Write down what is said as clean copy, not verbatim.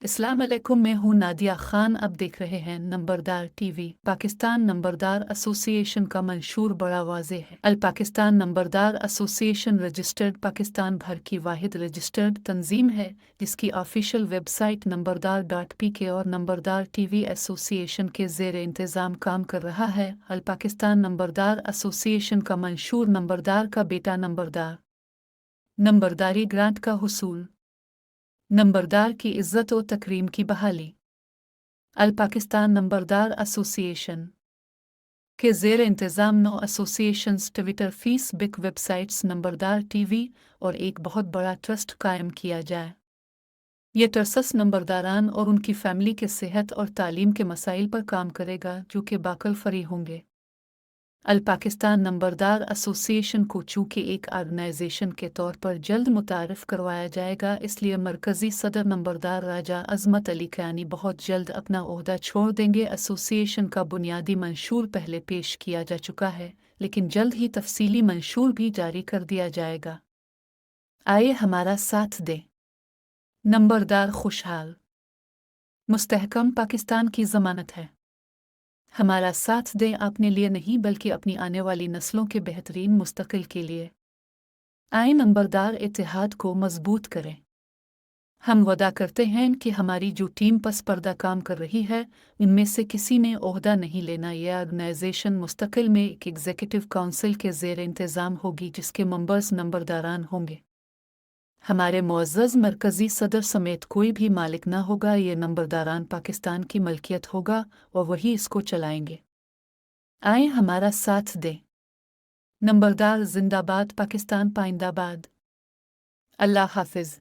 अस्सलाम वालेकुम, मैं हूँ नादिया खान। अब देख रहे हैं नंबरदार टीवी। पाकिस्तान नंबरदार एसोसिएशन का मंशूर बड़ा वाज़ेह है। अल पाकिस्तान नंबरदार एसोसिएशन रजिस्टर्ड पाकिस्तान भर की वाहिद रजिस्टर्ड तंजीम है जिसकी ऑफिशियल वेबसाइट नंबरदार.pk और नंबरदार टीवी एसोसिएशन के ज़ेर इंतज़ाम काम कर रहा है। अल पाकिस्तान नंबरदार एसोसिएशन का मंशूर नंबरदार का बेटा नंबरदार, नंबरदारी ग्रांट का हुसूल, नंबरदार की इज़्ज़त व तकरीम की बहाली। अल पाकिस्तान नंबरदार एसोसिएशन के ज़ेर इंतज़ाम 9 एसोसिएशंस ट्विटर फेसबुक वेबसाइट्स नंबरदार टीवी और एक बहुत बड़ा ट्रस्ट कायम किया जाए। ये ट्रस्ट नंबरदारान और उनकी फ़ैमिली के सेहत और तालीम के मसाइल पर काम करेगा जो कि बाकल फरी होंगे। अल पाकिस्तान नंबरदार एसोसिएशन को चूँकि एक ऑर्गेनाइजेशन के तौर पर जल्द मुतारिफ़ करवाया जाएगा, इसलिए मरकज़ी सदर नंबरदार राजा अज़मत अली क़यानी बहुत जल्द अपना ओहदा छोड़ देंगे। एसोसिएशन का बुनियादी मंशूर पहले पेश किया जा चुका है, लेकिन जल्द ही तफसीली मंशूर भी जारी कर दिया जाएगा। आइए हमारा साथ दें। नंबरदार खुशहाल मुस्तहकम पाकिस्तान की ज़मानत है। हमारा साथ दें अपने लिए नहीं बल्कि अपनी आने वाली नस्लों के बेहतरीन मुस्तक़बिल के लिए। आए नंबरदार इत्तेहाद को मजबूत करें। हम वादा करते हैं कि हमारी जो टीम पस पर्दा काम कर रही है उनमें से किसी ने ओहदा नहीं लेना। यह ऑर्गेनाइजेशन मुस्तकिल में एक एग्जीक्यूटिव काउंसिल के ज़ेर इंतज़ाम होगी जिसके मेंबर्स नंबरदारान होंगे। हमारे मुअज़्ज़ज़ मरकज़ी सदर समेत कोई भी मालिक ना होगा। ये नंबरदारान पाकिस्तान की मलकियत होगा और वही इसको चलाएंगे। आए हमारा साथ दें। नंबरदार जिंदाबाद, पाकिस्तान पाइंदाबाद। अल्लाह हाफिज़।